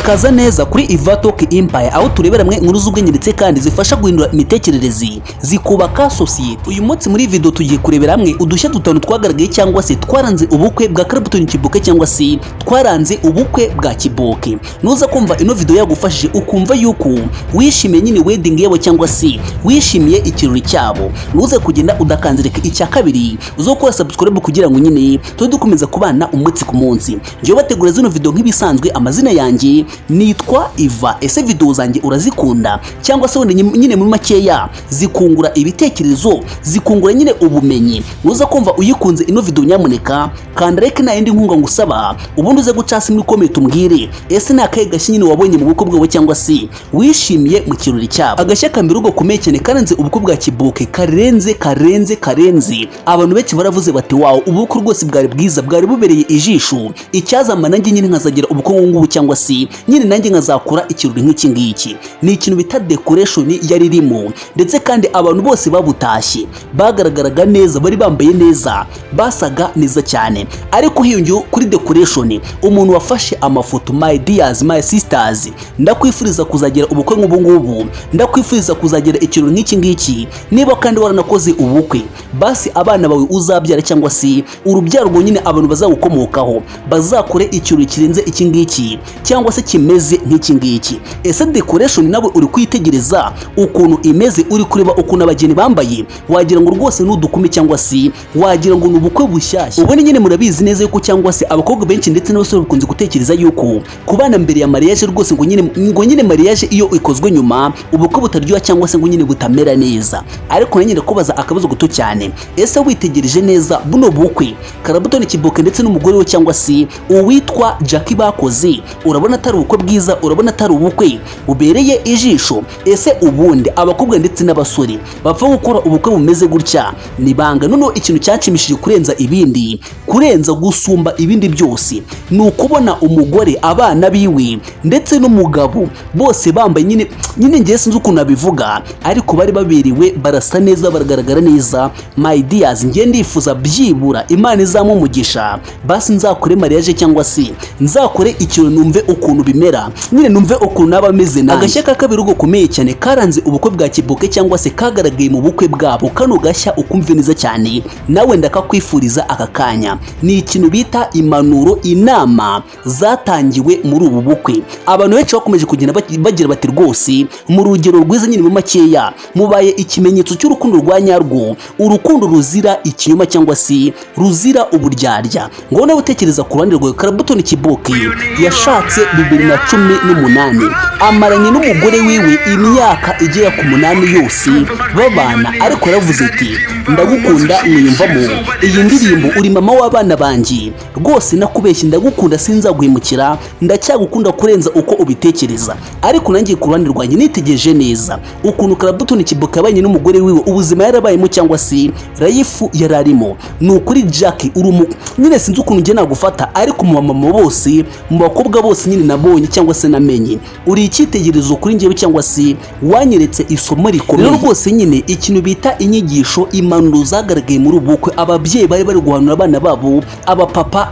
murakaza neza kuri Ivatok Empire, aho turebera mwe inkuru z'ubwenge ndetse kandi zifasha guhindura imitekerereze zikubaka society. Uyu munsi muri video tugiye kurebera hamwe udushya dutanu twagaragaye cyangwa se twaranze ubukwe bwa Clapton Kiboke cyangwa se twaranze ubukwe bwa Kiboke. Nuza kumva ino video yagufashije ukumva yuko wishimiye nyine wedding yabo cyangwa se wishimiye ikirori cyabo, nuze kugenda udakanzireka icya kabiri uzo gukora subscribe kugira ngo nyine dukomeza kubana umunsi ku munsi. Nje bategura zino video nk'ibisanzwe, amazina yanjye nitwa Iva. Ese video zanjye urazikunda cyangwa se wenda nyine muri makeya zikungura ibitekerezo, zikungura nyine ubumenyi? Nuza kumva uyikunze ino video nyamuneka kanda like na indi nkunga ngusaba, ubundi uze gucasa muri comment umbwire ese nakaye gashya nyine wabonye mu bukwe bwabo cyangwa se wishimiye mu kirori cyabo. Agashya kambere ugo komeye cyane karanze ubukwe bwa Kiboke, karenze abantu benshi baravuze bati wow, ubukwe rwose bwari bwiza, bwari bubereye ijisho. Icyazama nanjye nyine nkazagira ubukwe ngubu cyangwa se nyine nanjye nkazakora ikirori nk'iki ngiki. Ni ikintu bita decoration yari irimo, ndetse kandi abantu bose babutashye bagaragaraga neza, bari bambaye neza, basaga neza cyane. Ariko hiyongeyeho kuri decoration umuntu wafashe amafoto, my dears, my sisters, ndakwifuriza kuzagira ubukwe nk'ubu ngubu, ndakwifuriza kuzagira ikirori nk'iki ngiki. Niba kandi waranakoze ubukwe, basi abana bawe uzabyara cyangwa se urubyaro rwo nyine abantu bazagukomokaho bazakore ikirori kirenze iki ngiki cyangwa se kimeze nk'iki ngiki. Ese decoration nawe uri kwitegereza ukuntu imeze, uri kureba ukuntu abageni bambaye, wagira ngo rwose n'udukumi cyangwa se wagira ngo n'ubukwe bushyashya. Ubone nyine murabizi neza yuko cyangwa se abakobwa benshi ndetse n'abasore bakunze gutekereza yuko kubana mbere ya mariage rwose ngo nyine mariage iyo ikozwe nyuma ubukwe butaryoha cyangwa se ngo nyine butamera neza. Ariko nyine kubaza akabazo guto cyane, ese witegereje neza buno bukwe Clapton Kiboke ndetse n'umugore we cyangwa se uwitwa Jackie bakoze, urabona atari ubukwe bwiza? Urabona atari ubukwe bubereye ijisho? Ese ubundi abakobwa ndetse n'abasore bapfa gukora ubukwe bumeze gutya ni banga? Noneho ikintu cyacimishije kurenza ibindi, kurenza gusumba ibindi byose, ni ukubona umugore, abana biwe ndetse n'umugabo bose bambaye nyine ngiye sinzi ukuntu abivuga, ariko bari baberewe, barasa neza, baragaragara neza. My dears, ngiye ndifuza byibura Imana izamu umugisha, basi nzakore mariage cyangwa se nzakore ikirori numve ukuntu bimera, nyine numve ukuntu naba meze nanjye. Agashya ka kabiri ugo komeye cyane karanze ubukwe bwa Kiboke cyangwa se kagaragaye mu bukwe bwabo, kano gashya ukumve neza cyane nawe ndakakwifuriza aka kanya. Ni ikintu bita impanuro, inama zatangiwe muri ubu bukwe. Abantu benshi bakomeje kugenda bagira bati rwose mu rugero rwiza nyine mu makeya mubaye ikimenyetso cy'urukundo rwa nyarwo, urukundo ruzira ikinyoma cyangwa se ruzira uburyarya. ngo nawe utekereza ku ruhande rwawe, Clapton Kiboke yashatse 2018, amaranye n'umugore wiwe imyaka igera ku 8 yose babana, ariko yaravuze ati ndagukunda mwiyumvamo, iyi ndirimbo uri mama w'abana banjye, rwose nakubeshye, ndagukunda sinzaguhemukira, ndacyagukunda kurenza uko ubitekereza. Ariko nanjye ku ruhande rwanjye nitegereje neza ukuntu Clapton Kiboke yabanye n'umugore wiwe, ubuzima yarabayemo cyangwa se rayifu yararimo. Ni ukuri Jackie nyine sinzi ukuntu ngiye nagufata, ariko mu mama bose, mu bakobwa bose nyine nabonye cyangwa se namenye, uri icyitegererezo kuri njyewe cyangwa se wanyeretse isomo rikomeye. Rero rwose nyine ikintu bita inyigisho, impanuro zagaragaye muri ubu bukwe. Ababyeyi bari guhanura abana babo, abapapa,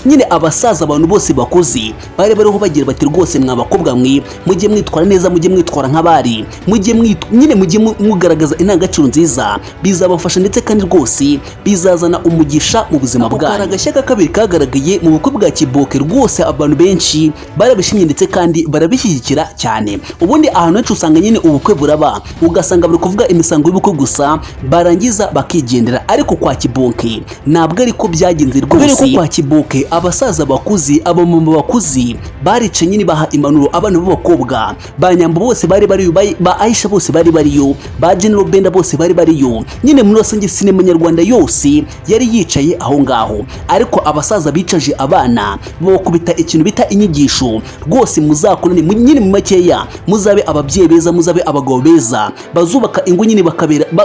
nyine abasaza, abantu bose bakuze bari bariho bagira bati rwose mwa bakobwa mwe mujye mwitwara neza, mujye mwitwara nk'abari, mujye mugaragaza intangagaciro nziza, bizabafasha ndetse kandi rwose bizazana umugisha mu buzima bwanyu. Agashya ka kabiri kagaragaye mu bukwe bwa Kiboke, rwose abantu benshi barabishimye ndetse kandi barabishyigikira cyane. Ubundi ahantu henshi usanga nyine ubukwe buraba, ugasanga bari kuvuga imisango y'ubukwe gusa barangiza bakigendera, ariko kwa Kiboke ntabwo ariko byagenze rwose. Kubera ko kwa Kiboke abasaza bakuzi, abamama bakuzi barice nyine baha impanuro abana b'abakobwa, ba Nyambo bose bari bariyo, ba Aisha bose bari bariyo, ba General Benda bose bari bariyo, nyine muri rusange sinema nyarwanda yose yari yicaye aho ngaho. Ariko abasaza bicaje abana bakubita ikintu bita inyigisho, rwose muzakorane nyine mu makeya, muzabe ababyeyi beza, muzabe abagabo beza, bazubaka ingo nyine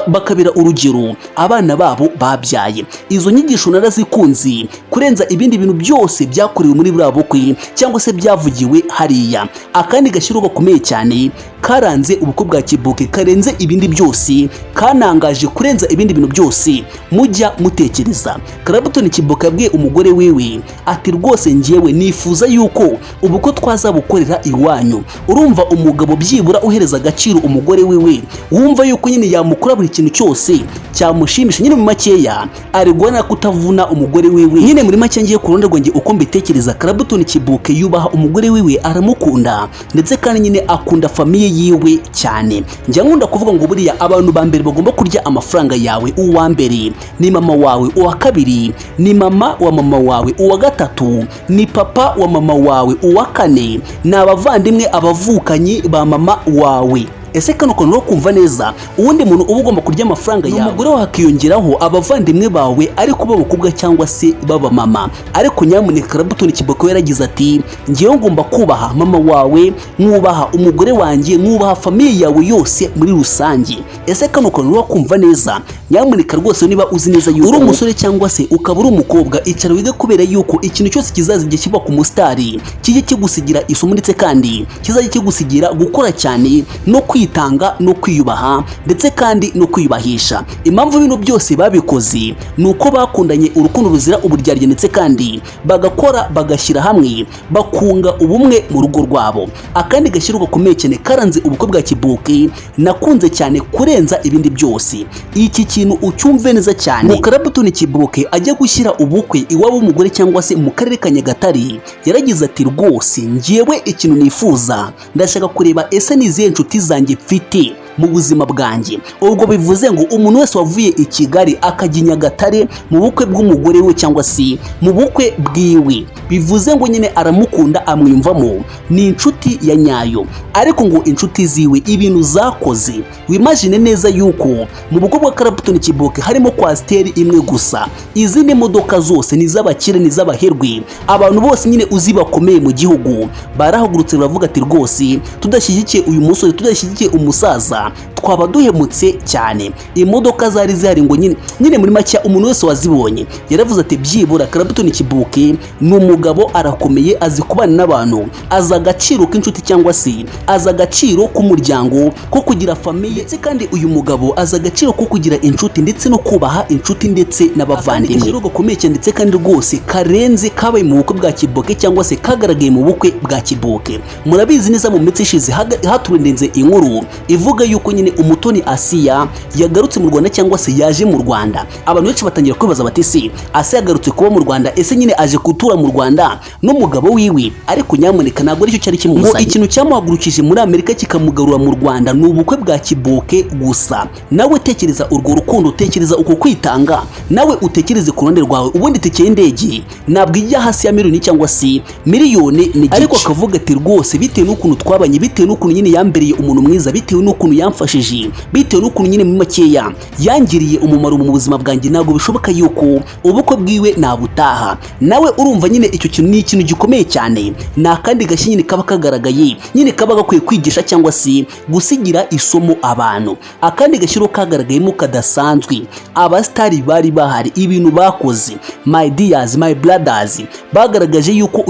bakabera urugero abana babo babyaye. Izo nyigisho narazikunze kurenza ibindi bintu byose byakorewe muri buriya bukwe cyangwa se byavugiwe hariya. Akandi gashyira gakomeye cyane karanze ubukwe bwa Kibuke karenze ibindi byose, kanangaje kurenza ibindi bintu byose mujya mutekereza. Clapton Kibuke yabwiye umugore wiwe ati rwose njyewe nifuza yuko ubukwe twazabukorera iwanyu. Urumva umugabo byibura uhereza agaciro umugore wiwe, wumva yuko nyine yamukora buri kintu cyose cyamushimisha. Nyine mu makeya ari guhana kutavuna umugore wiwe. Nyine muri make ngiye ku rundi rwanjye uko mbitekereza, Clapton Kibuke yubaha umugore wiwe, aramukunda ndetse kandi nyine akunda famiye yiwe cyane. Njya nkunda kuvuga ngo buriya abantu ba mbere bagomba kurya amafaranga yawe, uwa mbere ni mama wawe, uwa kabiri ni mama wa mama wawe, uwa gatatu ni papa wa mama wawe, uwa kane ni abavandimwe abavukanyi ba mama wawe. Ese kano kantu no kumva neza, uwundi muntu uba ugomba kurya amafaranga yawe, umugore wawe hakiyongeraho abavandimwe bawe ariko b'abakobwa cyangwa se baba mama. Ariko nyamuneka Clapton Kibuke yaragize ati ngiye ngomba kubaha mama wawe, mwubaha umugore wanjye, mwubaha famiye yawe yose muri rusange. Ese kano kantu no kumva neza, nyamuneka rwose niba uzi neza yuko uri umusore cyangwa se ukaba uri umukobwa, icara wige kubera yuko ikintu cyose kizazijya kiba ku mustari kijye kigusigira isomo ndetse kandi kizajya kigusigira gukora cyane no kwitanga no kwiyubaha ndetse kandi no kwiyubahisha. Impamvu ibintu byose babikoze nuko bakundanye urukundo ruzira uburyarya ndetse kandi bagakora bagashyira hamwe bakunga ubumwe mu rugo rwabo. Akandi gashyirwa gakomeye cyane karanze ubukwe bwa Kibuke nakunze cyane kurenza ibindi byose, iki kintu ucyumve neza cyane. Mu Clapton Kibuke ajya gushyira ubukwe iwabo umugore cyangwa se mu karere ka Nyagatare, yaragize ati rwose ngiyewe ikintu nifuza, ndashaka kureba ese nizihe nshuti zanjye mfite mu buzima bwanjye. Ubwo bivuze ngo umuntu wese wavuye i Kigali akajya i Nyagatare mu bukwe bw'umugore we cyangwa se mu bukwe bwiwe, bivuze ngo nyine aramukunda, amwiyumvamo, ni inshuti ya nyayo. Ariko ngo inshuti ziwe ibintu zakoze, wimagine neza yuko mu bukwe bwa Clapton Kibuke harimo kwasiteri imwe gusa, izindi modoka zose ni z'abakire ni z'abaherwe. Abantu bose nyine uzi bakomeye mu gihugu barahagurutse baravuga ati rwose tudashyigikiye uyu musore, tudashyigikiye umusaza twaba duhemutse cyane. Imodoka zari zihari ngo nyine muri make umuntu wese wazibonye yaravuze ati byibura Clapton Kibuke ni umugabo, arakomeye, azi kubana n'abantu, azi agaciro k'inshuti cyangwa se azi agaciro k'umuryango ko kugira famiye, ndetse kandi uyu mugabo azi agaciro ko kugira inshuti ndetse no kubaha inshuti ndetse n'abavandimwe. Rero gakomeye cyane ndetse kandi rwose karenze kabaye mu bukwe bwa Kibuke cyangwa se kagaragaye mu bukwe bwa Kibuke. Murabizi neza mu minsi ishize haturendenze inkuru ivuga yuko nyine Umutoni Asiya yagarutse mu Rwanda cyangwa se yaje mu Rwanda. Abantu benshi batangira kwibaza bati se Asiya yagarutse kuba mu Rwanda, ese nyine aje gutura mu Rwanda n'umugabo wiwe? Ariko nyamuneka ntabwo aricyo cyari kimuzanye. Ikintu cyamuhagurukije muri Amerika kikamugarura mu Rwanda ni ubukwe bwa Kibuke gusa. Nawe tekereza urwo rukundo, tekereza uko kwitanga, nawe utekereze ku ruhande rwawe. Ubundi tekeye indege ntabwo ijya hasi ya miliyoni cyangwa se miliyoni n'igice. Ariko akavuga ati rwose bitewe n'ukuntu twabanye, bitewe n'ukuntu nyine yambereye umuntu mwiza, bitewe n'ukuntu yamfashije, bitewe n'ukuntu nyine muri makeya yangiriye umumaro mu buzima bwanjye, ntabwo bishoboka yuko ubukwe bwiwe nabutaha. Nawe urumva nyine icyo kintu ni ikintu gikomeye cyane, nta kandi gashya nyine kaba kagaragaye, nyine kaba gakwiye kwigisha cyangwa se gusigira isomo abantu. Akandi gashyiro kagaragayemo kadasanzwe, abasitari bari bahari, ibintu bakoze, my dears, my brothers, bagaragaje yuko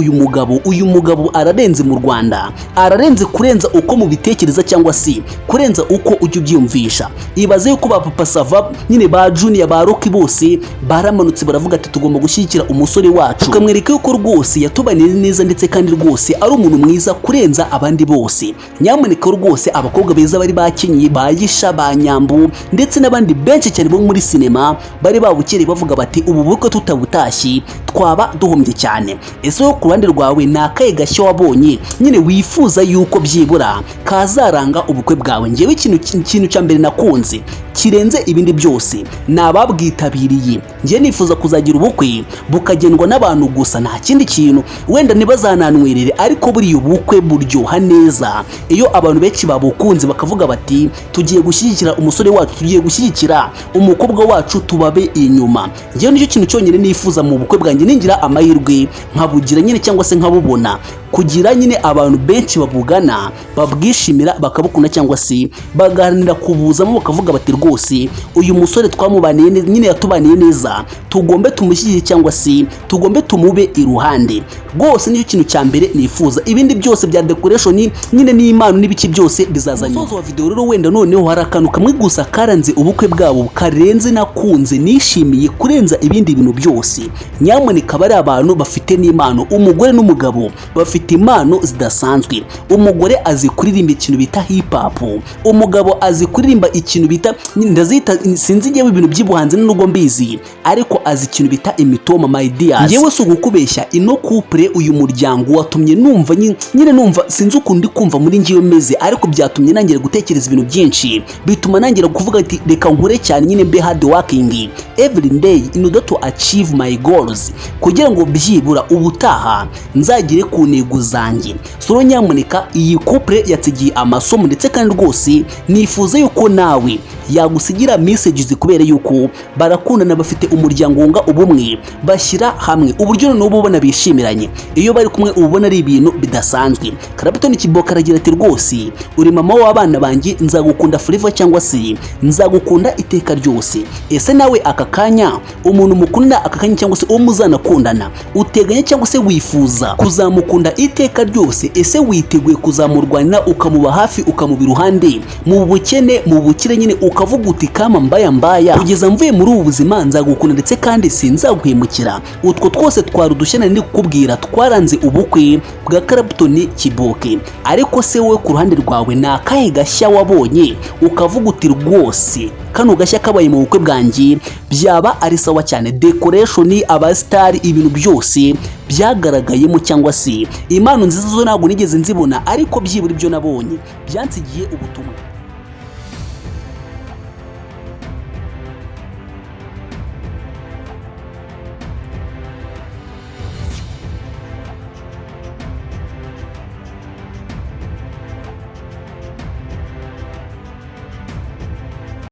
uyu mugabo ararenze mu Rwanda, ararenze kurenza uko mu bitekereza cyangwa se kurenza uko ujya ubyiyumvisha. Ibaze yuko ba Papa Sava nyine ba Junior ba Rocky bose baramanutse baravuga ati tugomba gushyigikira umusore wacu, tukamwereka yuko rwose yatubaniye neza ndetse kandi rwose ari umuntu mwiza kurenza abandi bose. Nyamuneka rwose abakobwa beza bari bakenyeye, bayisha, banyambu ndetse n'abandi benshi cyane bo muri sinema bari babukereye bavuga bati ubu bukwe tutabutashye twaba duhombye cyane. Ese wo ku ruhande rwawe ni akahe gashya wabonye nyine wifuza yuko byibura kazaranga ubukwe bwawe? Ngewe ikintu cya mbere nakunze kirenze ibindi byose ni ababwitabiriye. Ngewe nifuza kuzagira ubukwe bukagendwa n'abantu gusa, nta kindi kintu, wenda ntibazananwerere, ariko buriya ubukwe buryoha neza iyo abantu benshi babukunze bakavuga bati tugiye gushyigikira umusore wacu, tugiye gushyigikira umukobwa wacu, tubabe inyuma. Ngewe nicyo kintu cyonyine nifuza mu bukwe bwanjye, ningira amahirwe nkabugira nyine cyangwa se nkabubona, kugira nyine abantu benshi babugana babwishimira bakabukunda cyangwa se bagaharanira kubuzamo bakavuga bati rwose uyu musore twamubaniye nyine yatubaniye neza, tugombe tumushyigikire cyangwa se tugombe tumube iruhande. Rwose niyo kintu cya mbere nifuza, ibindi byose bya decoration nyine n'impano n'ibiki byose bizaza nyuma. Umusozo wa video rero wenda noneho hari akantu kamwe gusa karanze ubukwe bwabo karenze nakunze nishimiye kurenza ibindi bintu byose. Nyamuneka bari abantu bafite n'impano, umugore n'umugabo bafite impano zidasanzwe. Umugore azi kuririmba ikintu bita hip hop, umugabo azi kuririmba ikintu bita ndazita sinzi ngewe ibintu by'ubuhanzi n'ubwo mbizi, ariko azi ikintu bita imitoma my dears. Ngewe so gukubeshya ino couple uyu muryango watumye numva nyine numva sinzi ukundi kumva muri ngiyo meze, ariko byatumye nangira gutekereza ibintu byinshi, bituma nangira kuvuga ati reka nkore cyane nyine be hard working every day in order to achieve my goals, kugira ngo byibura ubutaha nzagire ku ntego zanjye. So nyamuneka iyi couple yatsigiye amasomo, ndetse kandi rwose nifuza yuko nawe yagusigira messages kubera yuko barakundana, bafite umuryango wunga ubumwe, bashyira hamwe uburyo n'ubu ubona bishimiranye. Iyo bari kumwe ubona ari ibintu bidasanzwe. Karabutoni Kiboka aragira ati rwose uri mama w'abana banjye, nzagukunda forever cyangwa se nzagukunda iteka ryose. Ese nawe aka kanya umuntu mukunda aka kanya cyangwa se uwo muzanakundana uteganya cyangwa se wifuza kuzamukunda iteka ryose? Ese witeguye kuzamurwanira ukamuba hafi ukamuba iruhande mu bukene mu bukire nyine ukavuga uti kama mbaya kugeza mvuye muri ubu buzima nzagukunda ndetse kandi sinzaguhemukira? Utwo twose twarudushyana ndi kukubwira twaranze ubukwe bwa Karabutoni Kiboka. Ariko se wowe ku ruhande rwawe ni akahe gashya wabonye ukavuga uti rwose kano gashya kabaye mu bukwe bwanjye byaba ari sawa cyane? Decoration, abasitari, ibintu byose byagaragayemo cyangwa se impano nziza zo ntabwo nigeze nzibona, ariko byibura ibyo nabonye byansigiye ubutumwa.